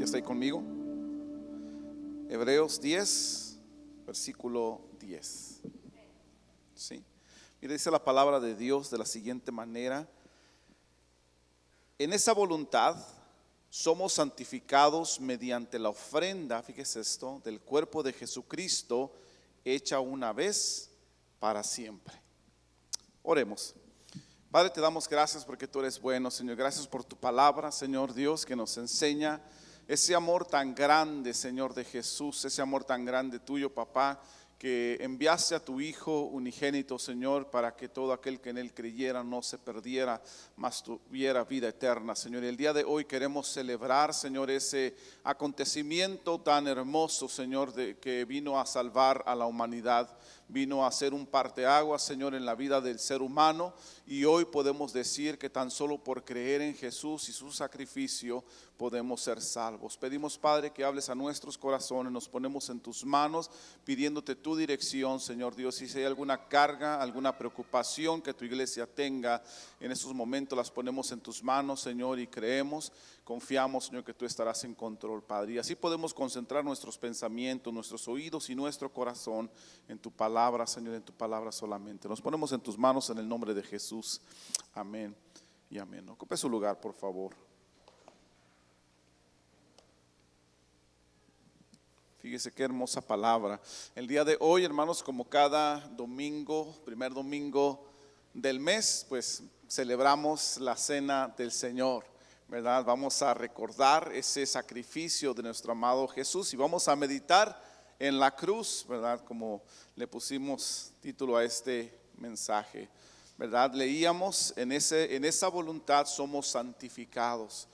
¿Está ahí conmigo? Hebreos 10, versículo 10. ¿Sí? Mire, dice la palabra de Dios de la siguiente manera: en esa voluntad somos santificados mediante la ofrenda, fíjese esto, del cuerpo de Jesucristo, hecha una vez para siempre. Oremos. Padre, te damos gracias porque tú eres bueno, Señor. Gracias por tu palabra, Señor Dios, que nos enseña ese amor tan grande, Señor, de Jesús, ese amor tan grande tuyo, papá, que enviaste a tu Hijo unigénito, Señor, para que todo aquel que en Él creyera no se perdiera, mas tuviera vida eterna, Señor. Y el día de hoy queremos celebrar, Señor, ese acontecimiento tan hermoso, Señor, que vino a salvar a la humanidad, vino a ser un parteaguas, Señor, en la vida del ser humano. Y hoy podemos decir que tan solo por creer en Jesús y su sacrificio podemos ser salvos. Pedimos, Padre, que hables a nuestros corazones. Nos ponemos en tus manos pidiéndote tu dirección, Señor Dios. Y si hay alguna carga, alguna preocupación que tu iglesia tenga en estos momentos, las ponemos en tus manos, Señor, y creemos, confiamos, Señor, que tú estarás en control, Padre. Y así podemos concentrar nuestros pensamientos, nuestros oídos y nuestro corazón en tu palabra, Señor, en tu palabra solamente. Nos ponemos en tus manos en el nombre de Jesús. Amén y amén. Ocupe su lugar, por favor. Fíjese qué hermosa palabra. El día de hoy, hermanos, como cada domingo, primer domingo del mes, pues celebramos la cena del Señor, ¿verdad? Vamos a recordar ese sacrificio de nuestro amado Jesús y vamos a meditar en la cruz, ¿verdad? Como le pusimos título a este mensaje, ¿verdad? Leíamos en esa voluntad somos santificados.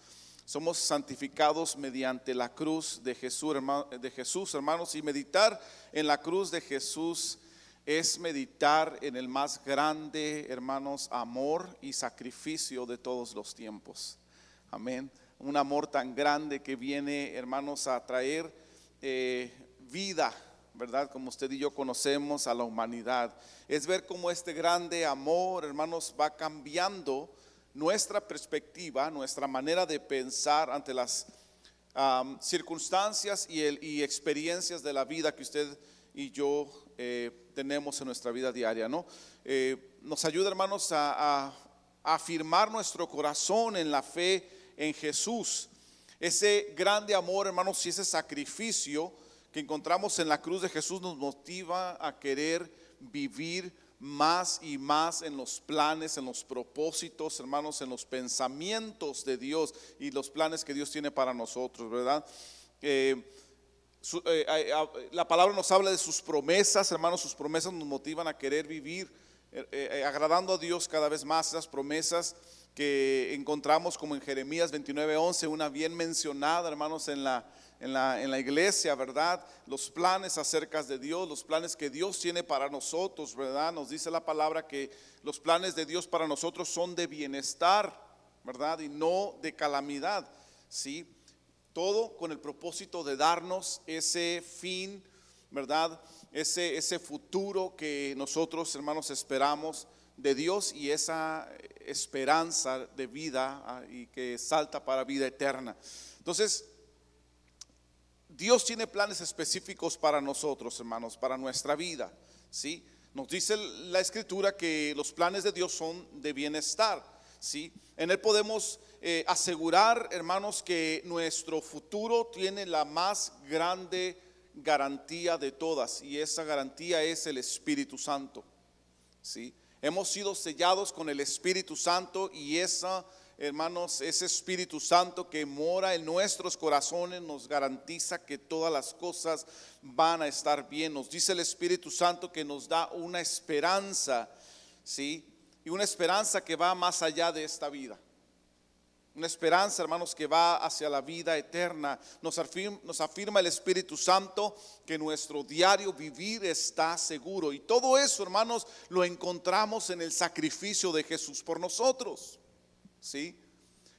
Somos santificados mediante la cruz de Jesús, hermanos, y meditar en la cruz de Jesús es meditar en el más grande, hermanos, amor y sacrificio de todos los tiempos. Amén. Un amor tan grande que viene, hermanos, a traer vida, ¿verdad? Como usted y yo conocemos a la humanidad. Es ver cómo este grande amor, hermanos, va cambiando nuestra perspectiva, nuestra manera de pensar ante las circunstancias y experiencias de la vida que usted y yo tenemos en nuestra vida diaria, ¿no? Nos ayuda, hermanos, a afirmar nuestro corazón en la fe en Jesús. Ese grande amor, hermanos, y ese sacrificio que encontramos en la cruz de Jesús nos motiva a querer vivir más y más en los planes, en los propósitos, hermanos, en los pensamientos de Dios y los planes que Dios tiene para nosotros, ¿verdad? La palabra nos habla de sus promesas, hermanos. Sus promesas nos motivan a querer vivir agradando a Dios cada vez más. Esas promesas que encontramos como en Jeremías 29:11, una bien mencionada, hermanos, en la iglesia, ¿verdad? Los planes acerca de Dios, los planes que Dios tiene para nosotros, ¿verdad? Nos dice la palabra que los planes de Dios para nosotros son de bienestar, ¿verdad? Y no de calamidad, ¿sí? Todo con el propósito de darnos ese fin, ¿verdad? Ese futuro que nosotros, hermanos, esperamos de Dios y esa esperanza de vida y que salta para vida eterna. Entonces, Dios tiene planes específicos para nosotros, hermanos, para nuestra vida, ¿sí? Nos dice la Escritura que los planes de Dios son de bienestar, ¿sí? En Él podemos asegurar, hermanos, que nuestro futuro tiene la más grande garantía de todas, y esa garantía es el Espíritu Santo, ¿sí? Hemos sido sellados con el Espíritu Santo y hermanos, ese Espíritu Santo que mora en nuestros corazones nos garantiza que todas las cosas van a estar bien. Nos dice el Espíritu Santo que nos da una esperanza, ¿sí? Y una esperanza que va más allá de esta vida. Una esperanza, hermanos, que va hacia la vida eterna. Nos afirma el Espíritu Santo que nuestro diario vivir está seguro. Y todo eso, hermanos, lo encontramos en el sacrificio de Jesús por nosotros, ¿sí?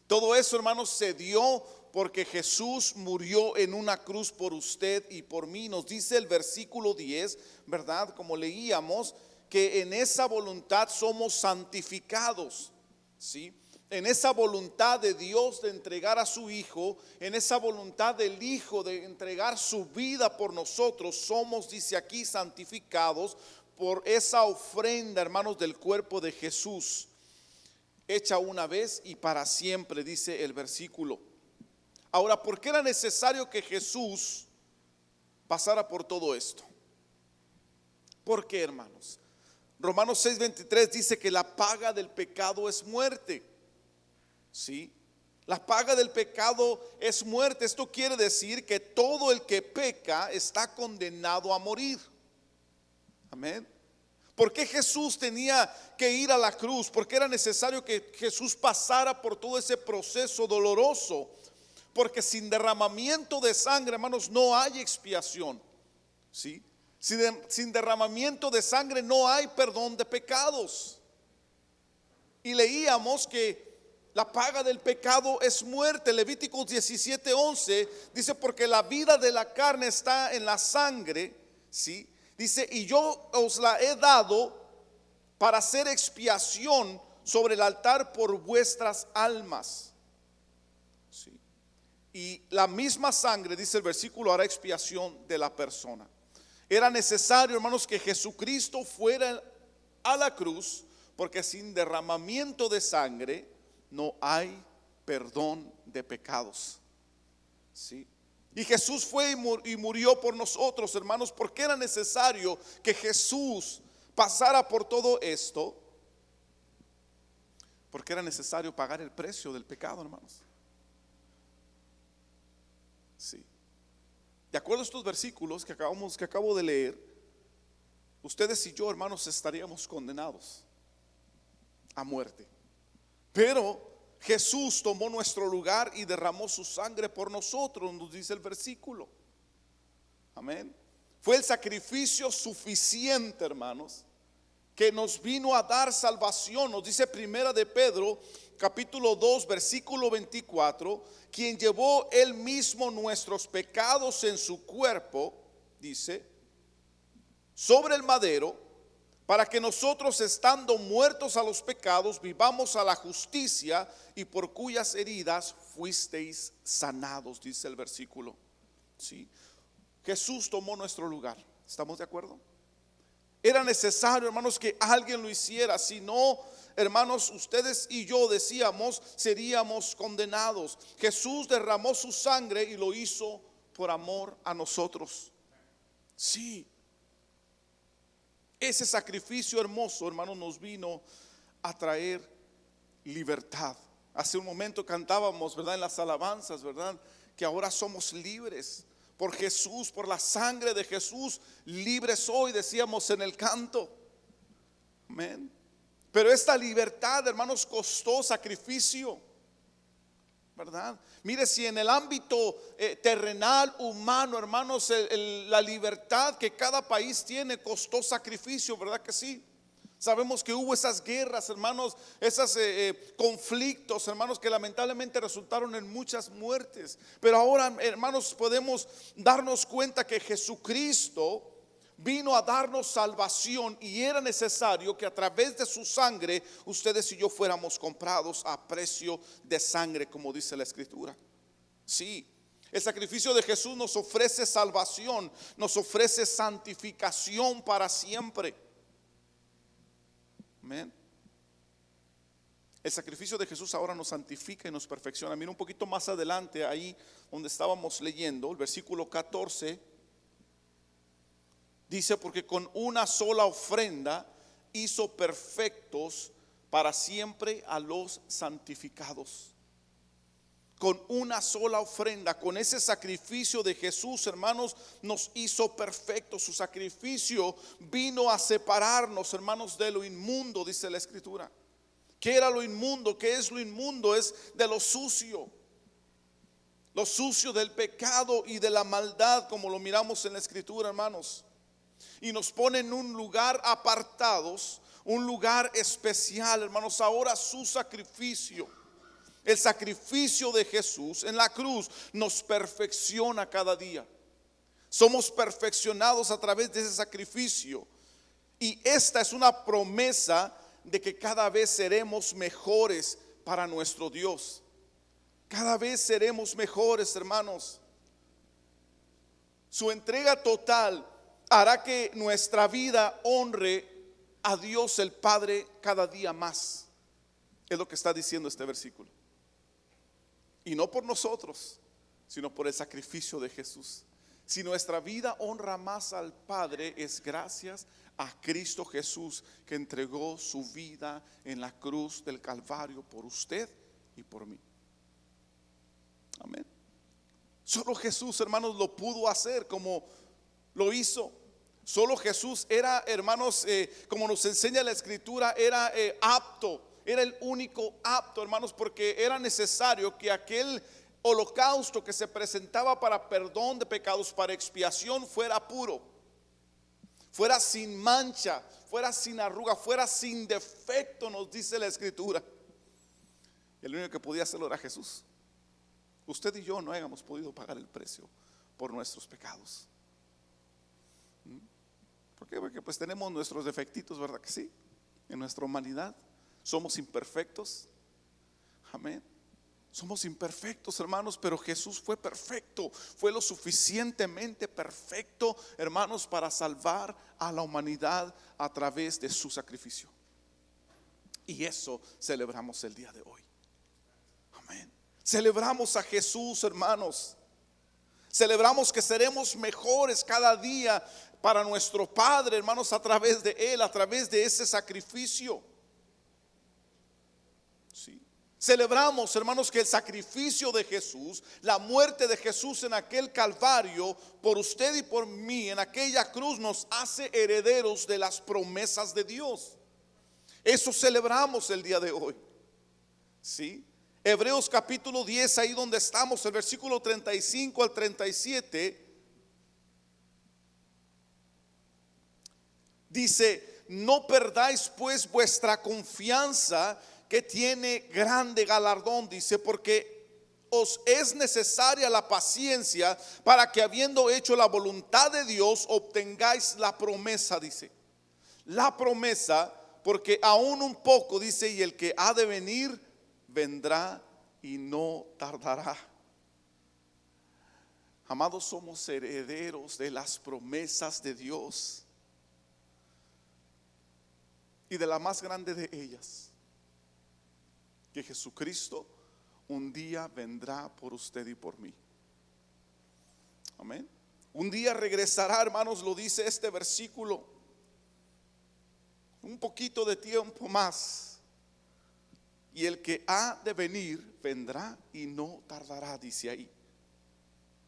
Todo eso, hermanos, se dio porque Jesús murió en una cruz por usted y por mí. Nos dice el versículo 10, ¿verdad? Como leíamos, que en esa voluntad somos santificados, ¿sí? en esa voluntad de Dios de entregar a su Hijo, en esa voluntad del Hijo de entregar su vida por nosotros, somos, dice aquí, santificados por esa ofrenda, hermanos, del cuerpo de Jesús, hecha una vez y para siempre, dice el versículo. Ahora, ¿por qué era necesario que Jesús pasara por todo esto? ¿Por qué, hermanos? Romanos 6:23 dice que la paga del pecado es muerte. ¿Sí? La paga del pecado es muerte. Esto quiere decir que todo el que peca está condenado a morir. Amén. ¿Por qué Jesús tenía que ir a la cruz? ¿Por qué era necesario que Jesús pasara por todo ese proceso doloroso? Porque sin derramamiento de sangre, hermanos, no hay expiación. ¿Sí? Sin derramamiento de sangre no hay perdón de pecados. Y leíamos que la paga del pecado es muerte. Levíticos 17:11 dice, porque la vida de la carne está en la sangre, ¿sí? Dice, y yo os la he dado para hacer expiación sobre el altar por vuestras almas. ¿Sí? Y la misma sangre, dice el versículo, hará expiación de la persona. Era necesario, hermanos, que Jesucristo fuera a la cruz, porque sin derramamiento de sangre no hay perdón de pecados. ¿Sí? Y Jesús fue y murió por nosotros, hermanos, porque era necesario que Jesús pasara por todo esto, porque era necesario pagar el precio del pecado, hermanos. Sí. De acuerdo a estos versículos que acabo de leer, ustedes y yo, hermanos, estaríamos condenados a muerte. Pero Jesús tomó nuestro lugar y derramó su sangre por nosotros, nos dice el versículo. Amén. Fue el sacrificio suficiente, hermanos, que nos vino a dar salvación. Nos dice primera de Pedro, capítulo 2, versículo 24, quien llevó él mismo nuestros pecados en su cuerpo, dice, sobre el madero, para que nosotros, estando muertos a los pecados, vivamos a la justicia, y por cuyas heridas fuisteis sanados, dice el versículo. ¿Sí? Jesús tomó nuestro lugar. ¿Estamos de acuerdo? Era necesario, hermanos, que alguien lo hiciera. Si no, hermanos, ustedes y yo, decíamos, seríamos condenados. Jesús derramó su sangre y lo hizo por amor a nosotros. Sí. Ese sacrificio hermoso, hermanos, nos vino a traer libertad. Hace un momento cantábamos, ¿verdad?, en las alabanzas, ¿verdad?, que ahora somos libres por Jesús, por la sangre de Jesús. Libres hoy, decíamos en el canto. Amén. Pero esta libertad, hermanos, costó sacrificio, ¿verdad? Mire, si en el ámbito terrenal, humano, hermanos, la libertad que cada país tiene costó sacrificio, ¿verdad que sí? Sabemos que hubo esas guerras, hermanos, esos conflictos, hermanos, que lamentablemente resultaron en muchas muertes. Pero ahora, hermanos, podemos darnos cuenta que Jesucristo vino a darnos salvación, y era necesario que a través de su sangre ustedes y yo fuéramos comprados a precio de sangre, como dice la Escritura. Sí, el sacrificio de Jesús nos ofrece salvación, nos ofrece santificación para siempre. Amén. El sacrificio de Jesús ahora nos santifica y nos perfecciona. Mira un poquito más adelante, ahí donde estábamos leyendo, el versículo 14. Dice, porque con una sola ofrenda hizo perfectos para siempre a los santificados. Con una sola ofrenda, con ese sacrificio de Jesús, hermanos, nos hizo perfectos. Su sacrificio vino a separarnos, hermanos, de lo inmundo, dice la Escritura. ¿Qué era lo inmundo? ¿Qué es lo inmundo? Es de lo sucio. Lo sucio del pecado y de la maldad, como lo miramos en la Escritura, hermanos. Y nos pone en un lugar apartados, un lugar especial, hermanos. Ahora su sacrificio, el sacrificio de Jesús en la cruz, nos perfecciona cada día. Somos perfeccionados a través de ese sacrificio. Y esta es una promesa de que cada vez seremos mejores para nuestro Dios. Cada vez seremos mejores, hermanos. Su entrega total hará que nuestra vida honre a Dios el Padre cada día más. Es lo que está diciendo este versículo. Y no por nosotros, sino por el sacrificio de Jesús. Si nuestra vida honra más al Padre, es gracias a Cristo Jesús, que entregó su vida en la cruz del Calvario por usted y por mí. Amén. Solo Jesús, hermanos, lo pudo hacer como lo hizo. Solo Jesús era, hermanos, como nos enseña la Escritura, era apto. Era el único apto, hermanos, porque era necesario que aquel holocausto que se presentaba para perdón de pecados, para expiación, fuera puro, fuera sin mancha, fuera sin arruga, fuera sin defecto, nos dice la Escritura. El único que podía hacerlo era Jesús. Usted y yo no hayamos podido pagar el precio por nuestros pecados. ¿Por qué? Porque pues tenemos nuestros defectitos, ¿verdad que sí? En nuestra humanidad somos imperfectos. Amén. Somos imperfectos, hermanos, pero Jesús fue perfecto. Fue lo suficientemente perfecto, hermanos, para salvar a la humanidad a través de su sacrificio. Y eso celebramos el día de hoy. Amén. Celebramos a Jesús, hermanos. Celebramos que seremos mejores cada día para nuestro Padre, hermanos, a través de Él, a través de ese sacrificio. Sí. Celebramos, hermanos, que el sacrificio de Jesús, la muerte de Jesús en aquel Calvario, por usted y por mí, en aquella cruz, nos hace herederos de las promesas de Dios. Eso celebramos el día de hoy. Sí. Hebreos capítulo 10, ahí donde estamos, el versículo 35 al 37, dice: no perdáis pues vuestra confianza, que tiene grande galardón, dice, porque os es necesaria la paciencia, para que habiendo hecho la voluntad de Dios, obtengáis la promesa, dice. La promesa, porque aún un poco, dice, y el que ha de venir vendrá y no tardará. Amados, somos herederos de las promesas de Dios, y de la más grande de ellas, que Jesucristo un día vendrá por usted y por mí. Amén. Un día regresará, hermanos, lo dice este versículo. Un poquito de tiempo más, y el que ha de venir vendrá y no tardará, dice ahí.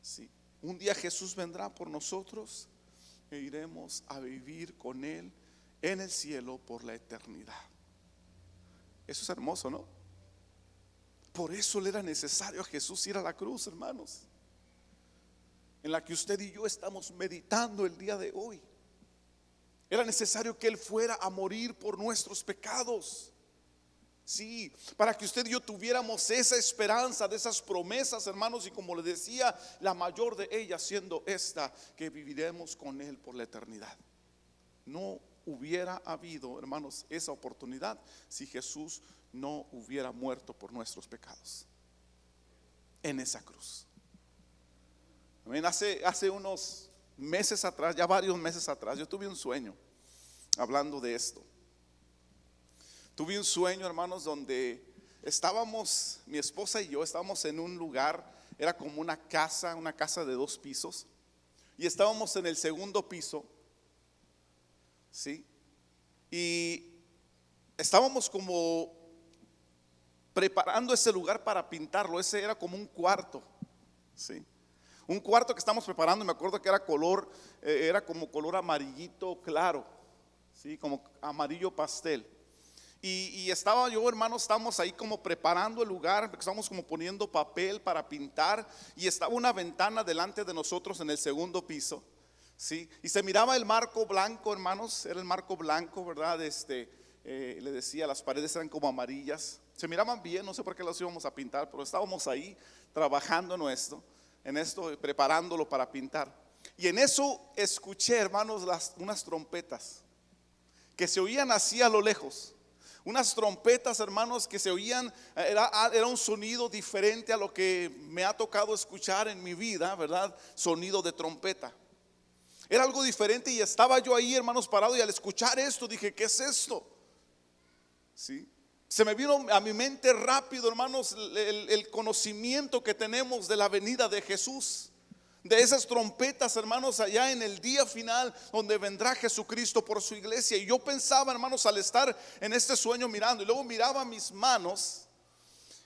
Sí. Un día Jesús vendrá por nosotros e iremos a vivir con Él en el cielo por la eternidad. Eso es hermoso, ¿no? Por eso le era necesario a Jesús ir a la cruz, hermanos, en la que usted y yo estamos meditando el día de hoy. Era necesario que Él fuera a morir por nuestros pecados. Sí, para que usted y yo tuviéramos esa esperanza de esas promesas, hermanos, y como le decía, la mayor de ellas siendo esta, que viviremos con Él por la eternidad. No hubiera habido, hermanos, esa oportunidad si Jesús no hubiera muerto por nuestros pecados en esa cruz. Amén. Hace unos meses atrás, ya varios meses atrás, yo tuve un sueño hablando de esto. Tuve un sueño, hermanos, donde estábamos, mi esposa y yo estábamos en un lugar, era como una casa de 2 pisos, y estábamos en el segundo piso, ¿sí? Y estábamos como preparando ese lugar para pintarlo. Ese era como un cuarto, ¿sí? Un cuarto que estamos preparando. Me acuerdo que era era como color amarillito claro, ¿sí? Como amarillo pastel. Y estaba yo, hermanos, estamos ahí como preparando el lugar, estamos como poniendo papel para pintar, y estaba una ventana delante de nosotros en el segundo piso, ¿sí? Y se miraba el marco blanco, hermanos, era el marco blanco, ¿verdad? Le decía, las paredes eran como amarillas, se miraban bien, no sé por qué las íbamos a pintar, pero estábamos ahí trabajando en esto, preparándolo para pintar. Y en eso escuché, hermanos, unas trompetas que se oían así a lo lejos. unas trompetas, hermanos, que se oían, era un sonido diferente a lo que me ha tocado escuchar en mi vida, ¿verdad? Sonido de trompeta. Era algo diferente y estaba yo ahí, hermanos, parado, y al escuchar esto dije, ¿qué es esto? ¿Sí? Se me vino a mi mente rápido, hermanos, el conocimiento que tenemos de la venida de Jesús, de esas trompetas, hermanos, allá en el día final donde vendrá Jesucristo por su iglesia. Y yo pensaba, hermanos, al estar en este sueño mirando, y luego miraba mis manos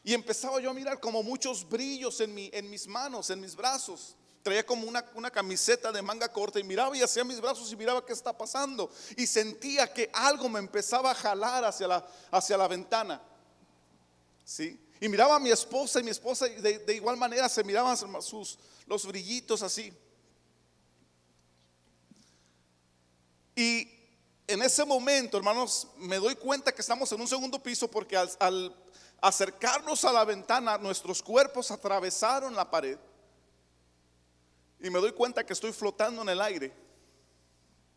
y empezaba yo a mirar como muchos brillos en mis manos, en mis brazos. Traía como una camiseta de manga corta y miraba y hacía mis brazos y miraba qué está pasando. Y sentía que algo me empezaba a jalar hacia la ventana. ¿Sí? Y miraba a mi esposa, y mi esposa de igual manera se miraban los brillitos así. Y en ese momento, hermanos, me doy cuenta que estamos en un segundo piso, porque al acercarnos a la ventana, nuestros cuerpos atravesaron la pared. Y me doy cuenta que estoy flotando en el aire.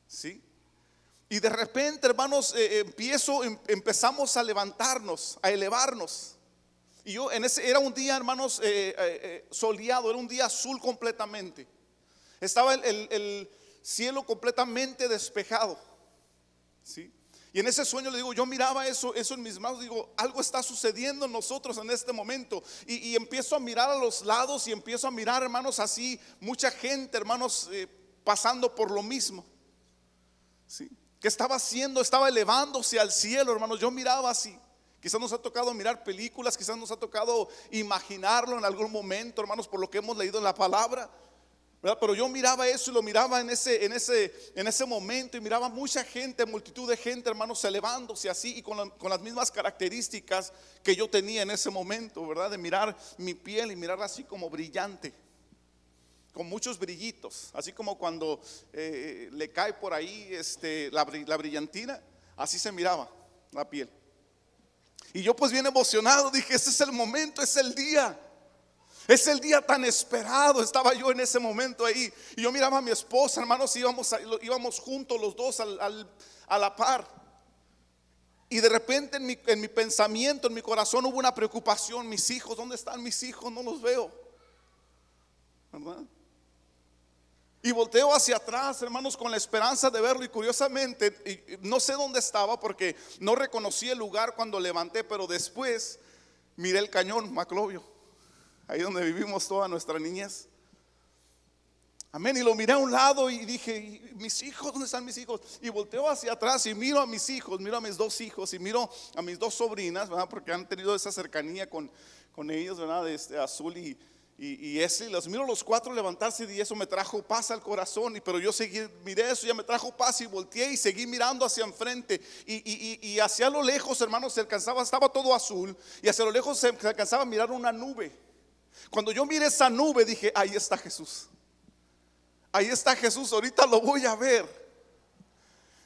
¿Sí? Y de repente, hermanos, empezamos a levantarnos, a elevarnos. Y yo era un día, hermanos, soleado, era un día azul completamente. Estaba el cielo completamente despejado. ¿Sí? Y en ese sueño le digo, yo miraba eso en mis manos, digo, algo está sucediendo en nosotros en este momento. Y empiezo a mirar a los lados y empiezo a mirar, hermanos, así, mucha gente, hermanos, pasando por lo mismo. ¿Sí? ¿Qué estaba haciendo? Estaba elevándose al cielo, hermanos. Yo miraba así. Quizás nos ha tocado mirar películas, quizás nos ha tocado imaginarlo en algún momento, hermanos, por lo que hemos leído en la palabra, ¿verdad? Pero yo miraba eso y lo miraba en ese momento, y miraba mucha gente, multitud de gente, hermanos, elevándose así y con las mismas características que yo tenía en ese momento, ¿verdad? De mirar mi piel y mirarla así como brillante, con muchos brillitos, así como cuando le cae por ahí la brillantina, así se miraba la piel. Y yo pues bien emocionado dije, ese es el momento, es el día. Es el día tan esperado. Estaba yo en ese momento ahí. Y yo miraba a mi esposa, hermanos, íbamos juntos los dos a la par. Y de repente en mi pensamiento, en mi corazón hubo una preocupación. Mis hijos, ¿dónde están mis hijos? No los veo, ¿verdad? Y volteo hacia atrás, hermanos, con la esperanza de verlo. Y curiosamente, no sé dónde estaba porque no reconocí el lugar cuando levanté, pero después miré el cañón Maclovio, ahí donde vivimos toda nuestra niñez. Amén. Y lo miré a un lado y dije, mis hijos, ¿dónde están mis hijos? Y volteo hacia atrás y miro a mis hijos, miro a mis dos hijos y miro a mis dos sobrinas, ¿verdad? Porque han tenido esa cercanía con ellos, ¿verdad? Azul y Esli, los miro los cuatro levantarse, y eso me trajo paz al corazón. Pero yo miré eso, ya me trajo paz, y volteé y seguí mirando hacia enfrente. Y hacia lo lejos, hermanos, se alcanzaba, estaba todo azul, y hacia lo lejos se alcanzaba a mirar una nube. Cuando yo miré esa nube dije, ahí está Jesús. Ahí está Jesús, ahorita lo voy a ver.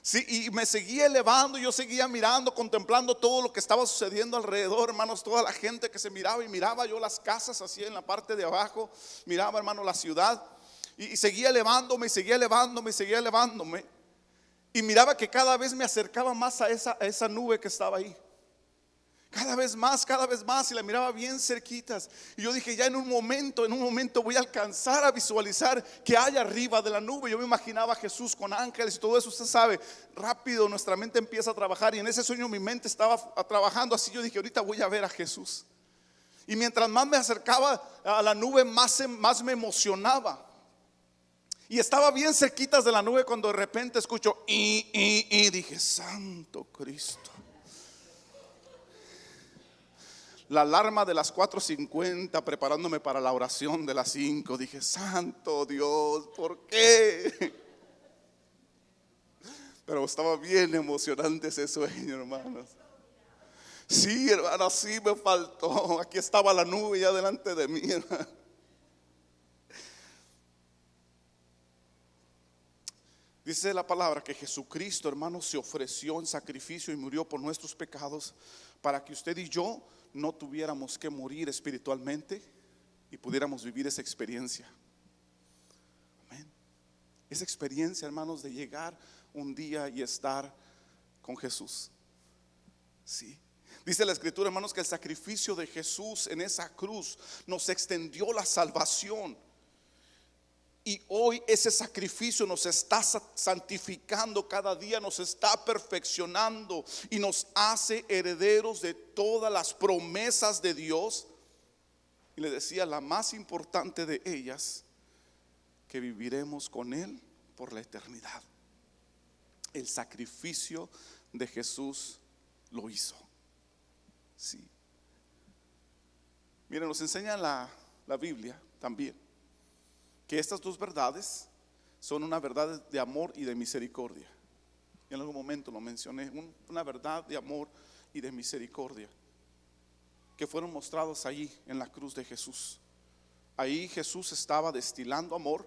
Sí, y me seguía elevando, yo seguía mirando, contemplando todo lo que estaba sucediendo alrededor, hermanos, toda la gente que se miraba, y miraba yo las casas así en la parte de abajo, miraba, hermano, la ciudad, y seguía elevándome, y seguía elevándome, y seguía elevándome, y miraba que cada vez me acercaba más a esa nube que estaba ahí. Cada vez más, y la miraba bien cerquitas. Y yo dije, ya en un momento voy a alcanzar a visualizar que hay arriba de la nube. Yo me imaginaba a Jesús con ángeles y todo eso. Usted sabe, rápido nuestra mente empieza a trabajar. Y en ese sueño mi mente estaba trabajando así. Yo dije, ahorita voy a ver a Jesús. Y mientras más me acercaba a la nube, más me emocionaba. Y estaba bien cerquitas de la nube cuando de repente escucho y dije, Santo Cristo. La alarma de las 4:50, preparándome para la oración de las 5. Dije, Santo Dios, ¿por qué? Pero estaba bien emocionante ese sueño, hermanos. Sí, hermano, sí me faltó. Aquí estaba la nube ya delante de mí, hermano. Dice la palabra que Jesucristo, hermano, se ofreció en sacrificio y murió por nuestros pecados, para que usted y yo no tuviéramos que morir espiritualmente y pudiéramos vivir esa experiencia. Amén. Esa experiencia, hermanos, de llegar un día y estar con Jesús. Sí. Dice la escritura, hermanos, que el sacrificio de Jesús en esa cruz nos extendió la salvación. Y hoy ese sacrificio nos está santificando cada día, nos está perfeccionando y nos hace herederos de todas las promesas de Dios. Y le decía, la más importante de ellas, que viviremos con Él por la eternidad. El sacrificio de Jesús lo hizo. Sí. Miren, nos enseña la Biblia también que estas dos verdades son una verdad de amor y de misericordia. Y en algún momento lo mencioné, una verdad de amor y de misericordia que fueron mostrados allí en la cruz de Jesús. Ahí Jesús estaba destilando amor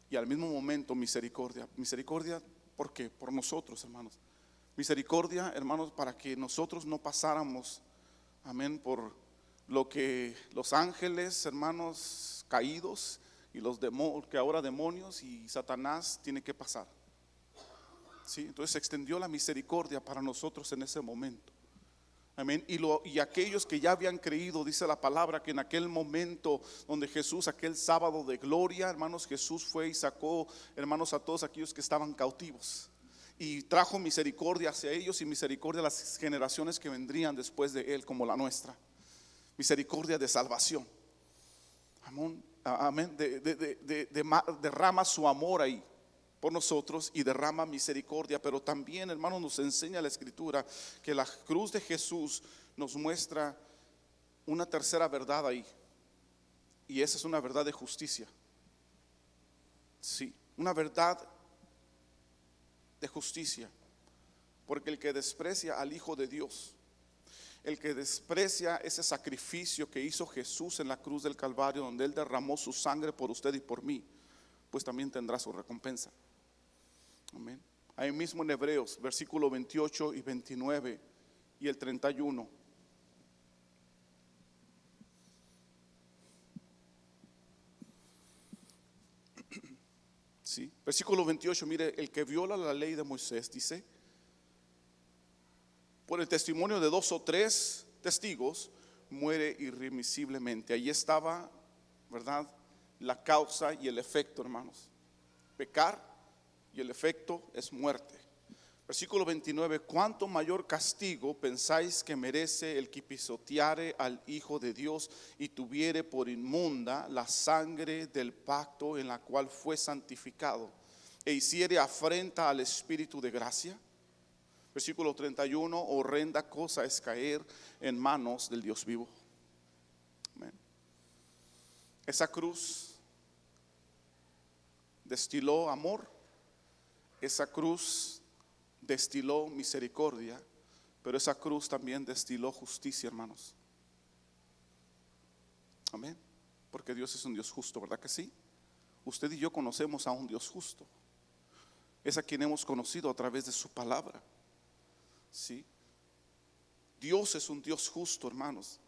y al mismo momento misericordia. Misericordia, ¿por qué? Por nosotros, hermanos. Misericordia, hermanos, para que nosotros no pasáramos, amén, por lo que los ángeles, hermanos, caídos y los demonios, que ahora demonios y Satanás tiene que pasar. Sí, entonces se extendió la misericordia para nosotros en ese momento. Amén. Y aquellos que ya habían creído, dice la palabra, que en aquel momento donde Jesús, aquel sábado de gloria, hermanos, Jesús fue y sacó, hermanos, a todos aquellos que estaban cautivos y trajo misericordia hacia ellos y misericordia a las generaciones que vendrían después de Él, como la nuestra. Misericordia de salvación. Amén. Derrama su amor ahí por nosotros y derrama misericordia. Pero también, hermanos, nos enseña la escritura que la cruz de Jesús nos muestra una tercera verdad ahí, y esa es una verdad de justicia. Sí, una verdad de justicia, porque el que desprecia al Hijo de Dios, el que desprecia ese sacrificio que hizo Jesús en la cruz del Calvario, donde Él derramó su sangre por usted y por mí, pues también tendrá su recompensa. Amén. Ahí mismo en Hebreos, versículo 28 y 29 y el 31. Sí, versículo 28, mire, el que viola la ley de Moisés, dice, por el testimonio de 2 o 3 testigos, muere irremisiblemente. Ahí estaba, ¿verdad?, la causa y el efecto, hermanos. Pecar y el efecto es muerte. Versículo 29, ¿cuánto mayor castigo pensáis que merece el que pisoteare al Hijo de Dios y tuviere por inmunda la sangre del pacto en la cual fue santificado e hiciere afrenta al Espíritu de gracia? Versículo 31, horrenda cosa es caer en manos del Dios vivo. Amén. Esa cruz destiló amor, esa cruz destiló misericordia, pero esa cruz también destiló justicia, hermanos. Amén. Porque Dios es un Dios justo, ¿verdad que sí? Usted y yo conocemos a un Dios justo. Es a quien hemos conocido a través de su palabra. Sí. Dios es un Dios justo, hermanos.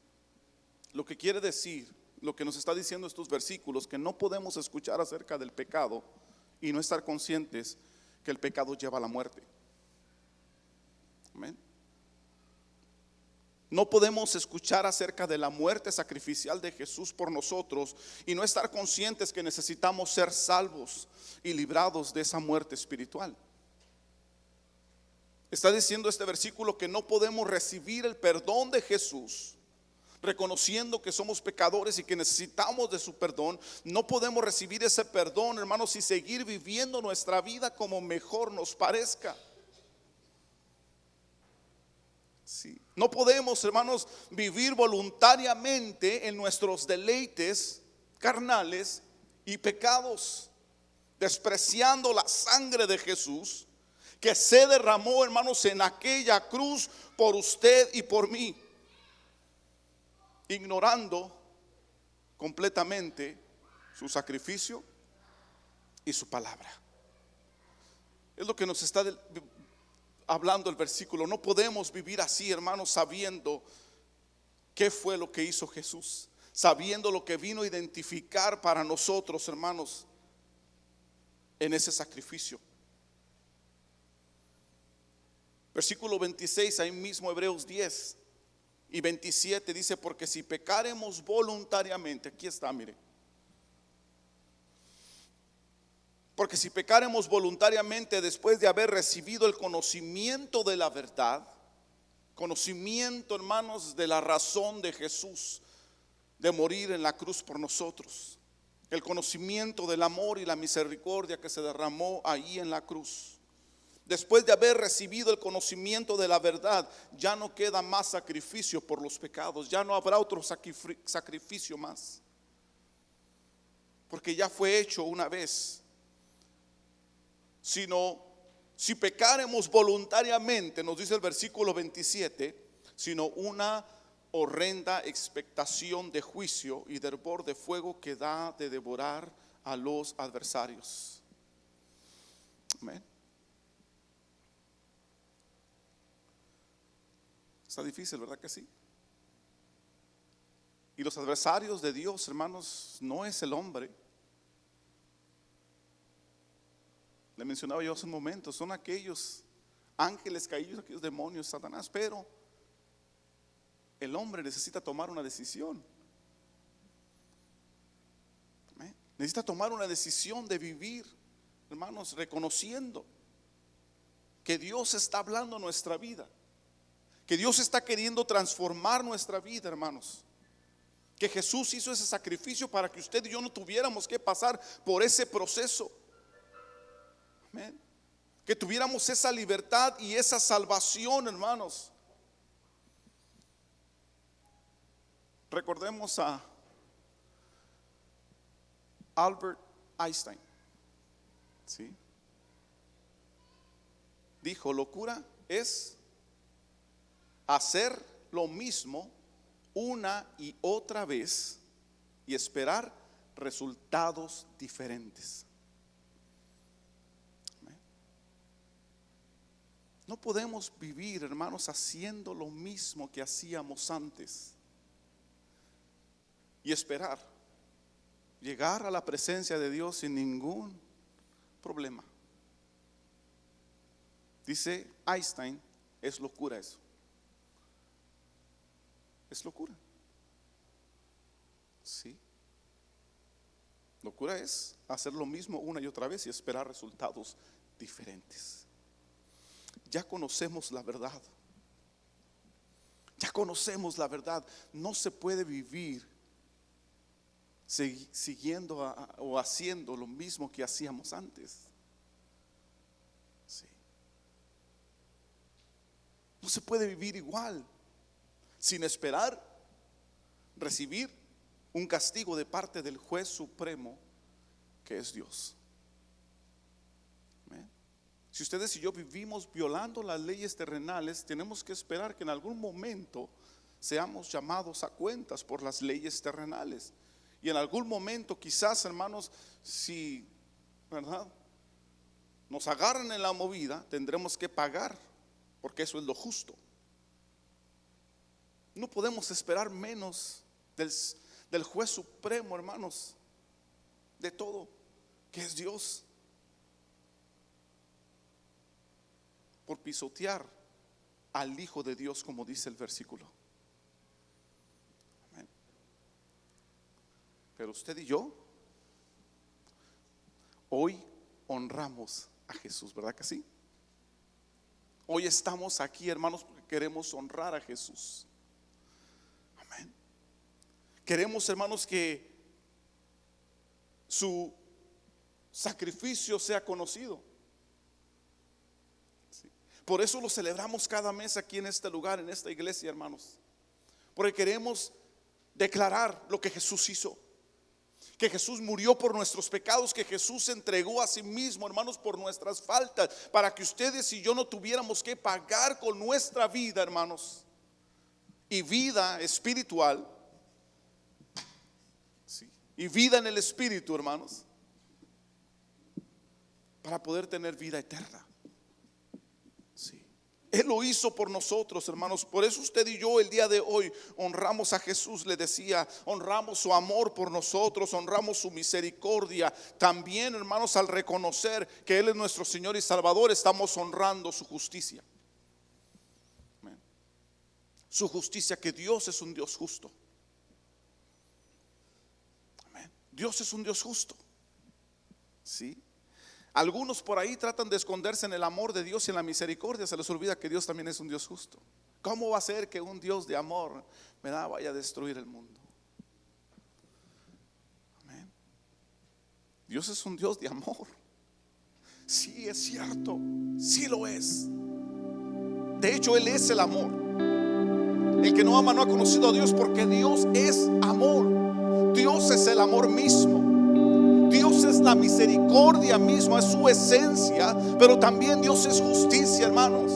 Lo que quiere decir, lo que nos está diciendo estos versículos, que no podemos escuchar acerca del pecado y no estar conscientes que el pecado lleva a la muerte. Amén. No podemos escuchar acerca de la muerte sacrificial de Jesús por nosotros y no estar conscientes que necesitamos ser salvos y librados de esa muerte espiritual. Está diciendo este versículo que no podemos recibir el perdón de Jesús, reconociendo que somos pecadores y que necesitamos de su perdón. No podemos recibir ese perdón, hermanos, y seguir viviendo nuestra vida como mejor nos parezca. Sí. No podemos, hermanos, vivir voluntariamente en nuestros deleites carnales y pecados, despreciando la sangre de Jesús que se derramó, hermanos, en aquella cruz por usted y por mí, ignorando completamente su sacrificio y su palabra. Es lo que nos está hablando el versículo. No podemos vivir así, hermanos, sabiendo qué fue lo que hizo Jesús, sabiendo lo que vino a identificar para nosotros, hermanos, en ese sacrificio. Versículo 26, ahí mismo Hebreos 10 y 27 dice: porque si pecaremos voluntariamente, aquí está, mire. Porque si pecaremos voluntariamente después de haber recibido el conocimiento de la verdad, conocimiento, hermanos, de la razón de Jesús de morir en la cruz por nosotros, el conocimiento del amor y la misericordia que se derramó ahí en la cruz. Después de haber recibido el conocimiento de la verdad, ya no queda más sacrificio por los pecados, ya no habrá otro sacrificio más, porque ya fue hecho una vez. Sino, si pecaremos voluntariamente, nos dice el versículo 27, sino una horrenda expectación de juicio y de hervor de fuego que da de devorar a los adversarios. Amén. Está difícil, ¿verdad que sí? Y los adversarios de Dios, hermanos, no es el hombre. Le mencionaba yo hace un momento, son aquellos ángeles caídos, aquellos demonios, Satanás. Pero el hombre necesita tomar una decisión. Necesita tomar una decisión de vivir, hermanos, reconociendo que Dios está hablando nuestra vida, que Dios está queriendo transformar nuestra vida, hermanos, que Jesús hizo ese sacrificio para que usted y yo no tuviéramos que pasar por ese proceso. Amén. Que tuviéramos esa libertad y esa salvación, hermanos. Recordemos a Albert Einstein, ¿sí? Dijo: locura es hacer lo mismo una y otra vez y esperar resultados diferentes. No podemos vivir, hermanos, haciendo lo mismo que hacíamos antes y esperar llegar a la presencia de Dios sin ningún problema. Dice Einstein: es locura eso. Es locura. Sí. Locura es hacer lo mismo una y otra vez y esperar resultados diferentes. Ya conocemos la verdad. Ya conocemos la verdad. No se puede vivir siguiendo o haciendo lo mismo que hacíamos antes. Sí. No se puede vivir igual sin esperar recibir un castigo de parte del juez supremo, que es Dios. Amén. Si ustedes y yo vivimos violando las leyes terrenales, tenemos que esperar que en algún momento seamos llamados a cuentas por las leyes terrenales. Y en algún momento, quizás, hermanos, si, ¿verdad?, nos agarran en la movida, tendremos que pagar, porque eso es lo justo. No podemos esperar menos del juez supremo, hermanos, de todo, que es Dios, por pisotear al Hijo de Dios, como dice el versículo. Amén. Pero usted y yo hoy honramos a Jesús, ¿verdad que sí? Hoy estamos aquí, hermanos, porque queremos honrar a Jesús. Amén. Queremos, hermanos, que su sacrificio sea conocido. Sí. Por eso lo celebramos cada mes aquí en este lugar, en esta iglesia, hermanos. Porque queremos declarar lo que Jesús hizo. Que Jesús murió por nuestros pecados, que Jesús se entregó a sí mismo, hermanos, por nuestras faltas, para que ustedes y yo no tuviéramos que pagar con nuestra vida, hermanos, y vida espiritual, sí, y vida en el Espíritu, hermanos, para poder tener vida eterna. Sí. Él lo hizo por nosotros, hermanos. Por eso usted y yo el día de hoy honramos a Jesús. Le decía, honramos su amor por nosotros, honramos su misericordia. También, hermanos, al reconocer que Él es nuestro Señor y Salvador, estamos honrando su justicia. su justicia, que Dios es un Dios justo. Amén. Dios es un Dios justo. ¿Sí? Algunos por ahí tratan de esconderse en el amor de Dios y en la misericordia. Se les olvida que Dios también es un Dios justo. ¿Cómo va a ser que un Dios de amor vaya a destruir el mundo? Amén. Dios es un Dios de amor. Sí, es cierto, sí lo es. De hecho, Él es el amor. El que no ama no ha conocido a Dios, porque Dios es amor. Dios es el amor mismo. Dios es la misericordia misma, es su esencia. Pero también Dios es justicia, hermanos.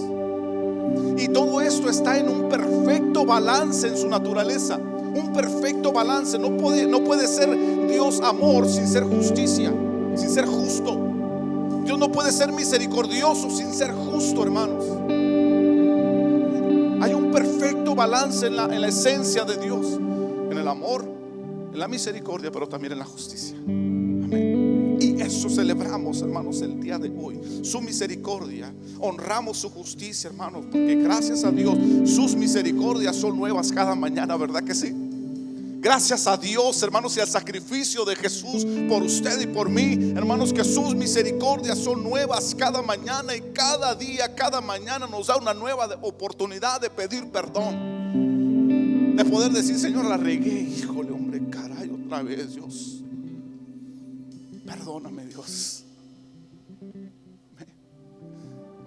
Y todo esto está en un perfecto balance en su naturaleza. Un perfecto balance. No puede ser Dios amor sin ser justicia, sin ser justo. Dios no puede ser misericordioso sin ser justo, hermanos. Hay un perfecto balance en la esencia de Dios, en el amor, en la misericordia, pero también en la justicia. Amén. Y eso celebramos, hermanos, el día de hoy. Su misericordia, honramos su justicia, hermanos, porque gracias a Dios sus misericordias son nuevas cada mañana, ¿verdad que sí? Gracias a Dios, hermanos, y al sacrificio de Jesús por usted y por mí, hermanos, que sus misericordias son nuevas cada mañana. Y cada día, cada mañana nos da una nueva oportunidad de pedir perdón, de poder decir: Señor, la regué, híjole, hombre, caray, otra vez, Dios, perdóname, Dios.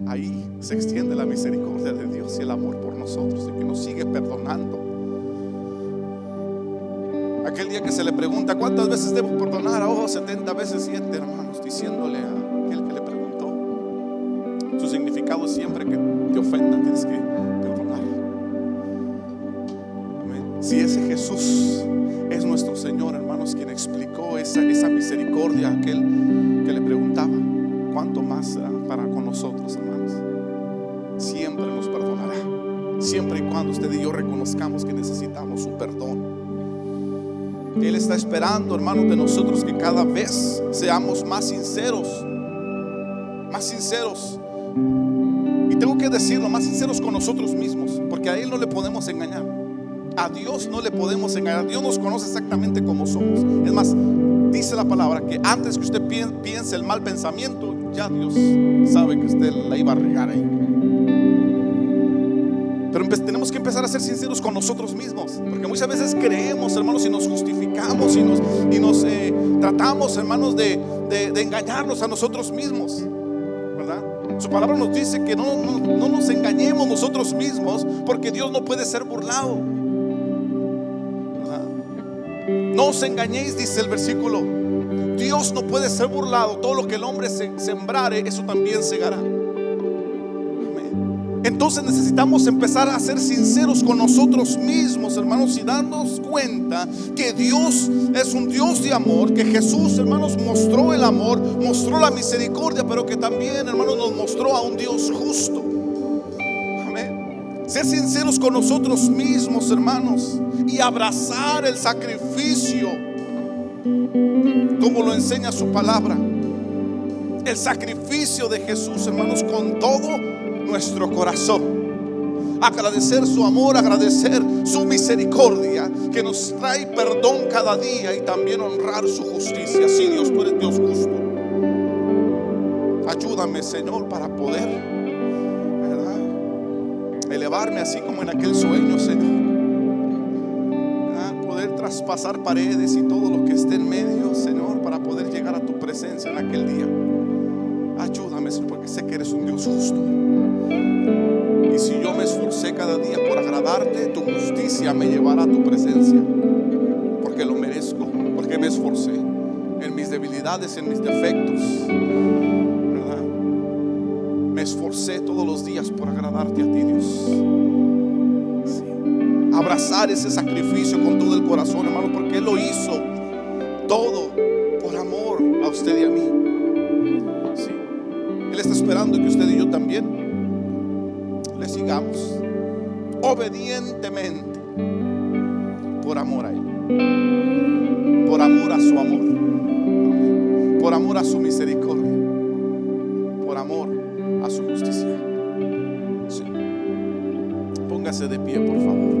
Ahí se extiende la misericordia de Dios y el amor por nosotros, de que nos sigue perdonando. Aquel día que se le pregunta: ¿cuántas veces debo perdonar? 70 veces 7, hermanos, diciéndole a aquel que le preguntó. Su significado es siempre que te ofendan, tienes que perdonar. Amén. Si ese Jesús es nuestro Señor, hermanos, quien explicó esa misericordia a aquel que le preguntaba, ¿cuánto más será para con nosotros, hermanos? Siempre nos perdonará, siempre y cuando usted y yo reconozcamos que necesitamos su perdón. Él está esperando, hermanos, de nosotros que cada vez seamos más sinceros. Más sinceros. Y tengo que decirlo, más sinceros con nosotros mismos, porque a Él no le podemos engañar. A Dios no le podemos engañar. Dios nos conoce exactamente como somos. Es más, dice la palabra que antes que usted piense el mal pensamiento, ya Dios sabe que usted la iba a regar ahí. Pero tenemos que empezar a ser sinceros con nosotros mismos, porque muchas veces creemos, hermanos, y nos justificamos y nos tratamos, hermanos, de engañarnos a nosotros mismos, ¿verdad? Su palabra nos dice que no nos engañemos nosotros mismos, porque Dios no puede ser burlado, ¿verdad? No os engañéis, dice el versículo. Dios no puede ser burlado. Todo lo que el hombre sembrare, eso también segará. Entonces necesitamos empezar a ser sinceros con nosotros mismos, hermanos, y darnos cuenta que Dios es un Dios de amor, que Jesús, hermanos, mostró el amor, mostró la misericordia, pero que también, hermanos, nos mostró a un Dios justo. Amén. Ser sinceros con nosotros mismos, hermanos, y abrazar el sacrificio como lo enseña su palabra. El sacrificio de Jesús, hermanos, con todo nuestro corazón. Agradecer su amor, agradecer su misericordia, que nos trae perdón cada día, y también honrar su justicia. Sí, Dios, tú eres Dios justo. Ayúdame, Señor, para poder, ¿verdad?, elevarme así como en aquel sueño, Señor. Poder traspasar paredes y todo lo que esté en medio, Señor, para poder llegar a tu presencia en aquel día. Ayúdame, Señor, porque sé que eres un Dios justo. Y si yo me esforcé cada día por agradarte, tu justicia me llevará a tu presencia, porque lo merezco, porque me esforcé en mis debilidades, en mis defectos, ¿verdad? Me esforcé todos los días por agradarte a ti, Dios. Sí. Abrazar ese sacrificio con todo el corazón, hermano, porque Él lo hizo todo por amor a usted y a mí. Sí. Él está esperando que usted y yo también le sigamos obedientemente, por amor a Él, por amor a su amor, por amor a su misericordia, por amor a su justicia. Sí. Póngase de pie, por favor.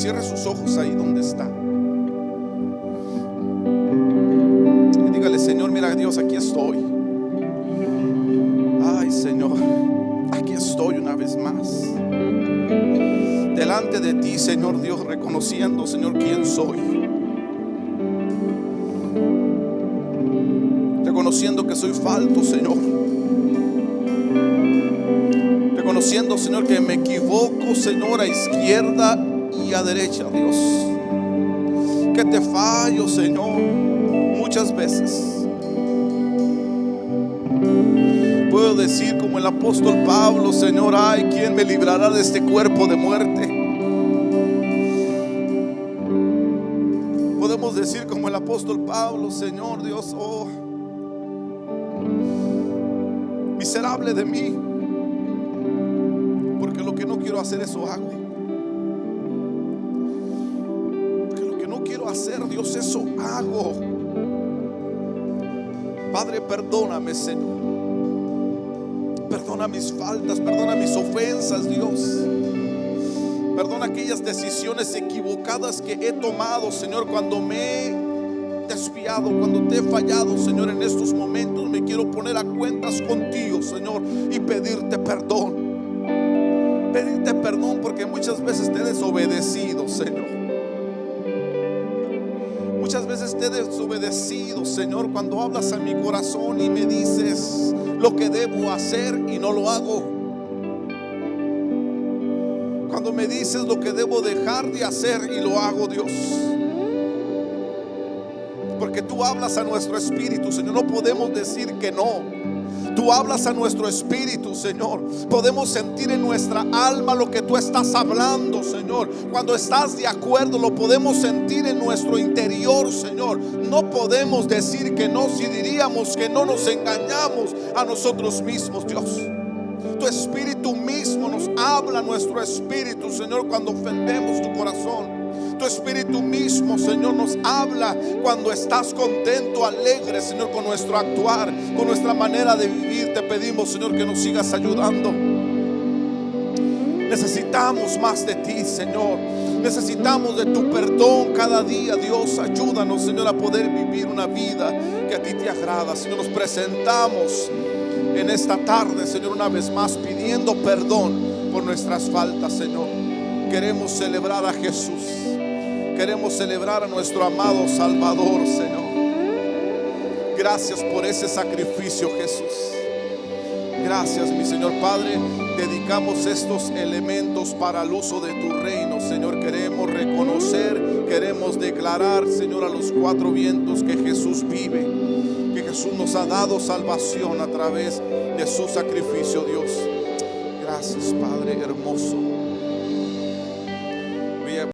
Cierre sus ojos ahí donde está. Y dígale: Señor, mira, Dios, aquí estoy. Ay, Señor, aquí estoy una vez más delante de ti, Señor Dios, reconociendo, Señor, quién soy, reconociendo que soy falto, Señor, reconociendo, Señor, que me equivoco, Señor, a izquierda y a derecha, Dios, que te fallo, Señor, muchas veces. Puedo decir como el apóstol Pablo: Señor, ay, ¿quién me librará de este cuerpo de muerte? Podemos decir como el apóstol Pablo: Señor Dios, oh, miserable de mí, porque lo que no quiero hacer, eso hago. Porque lo que no quiero hacer, Dios, eso hago. Padre, perdóname, Señor. Perdona mis faltas, perdona mis ofensas, Dios. Perdona aquellas decisiones equivocadas que he tomado, Señor, cuando me he desviado, cuando te he fallado, Señor. En estos momentos me quiero poner a cuentas contigo, Señor, y pedirte perdón. Pedirte perdón porque muchas veces te he desobedecido, Señor. Muchas veces te he desobedecido, Señor, cuando hablas a mi corazón y me dices lo que debo hacer y no lo hago. Cuando me dices lo que debo dejar de hacer y lo hago, Dios. Porque tú hablas a nuestro espíritu, Señor. No podemos decir que no. Tú hablas a nuestro espíritu, Señor. Podemos sentir en nuestra alma lo que tú estás hablando, Señor. Cuando estás de acuerdo, lo podemos sentir en nuestro interior, Señor. No podemos decir que no. Si diríamos que no, nos engañamos a nosotros mismos, Dios. Tu espíritu mismo nos habla a nuestro espíritu, Señor, cuando ofendemos tu corazón. Tu espíritu mismo, Señor, nos habla cuando estás contento, alegre, Señor, con nuestro actuar, con nuestra manera de vivir. Te pedimos, Señor, que nos sigas ayudando. Necesitamos más de ti, Señor. Necesitamos de tu perdón cada día, Dios. Ayúdanos, Señor, a poder vivir una vida que a ti te agrada. Señor, nos presentamos en esta tarde, Señor, una vez más pidiendo perdón por nuestras faltas, Señor. Queremos celebrar a Jesús. Queremos celebrar a nuestro amado Salvador, Señor. Gracias por ese sacrificio, Jesús. Gracias, mi Señor Padre. Dedicamos estos elementos para el uso de tu reino, Señor. Queremos reconocer, queremos declarar, Señor, a los cuatro vientos que Jesús vive, que Jesús nos ha dado salvación a través de su sacrificio, Dios. Gracias, Padre hermoso.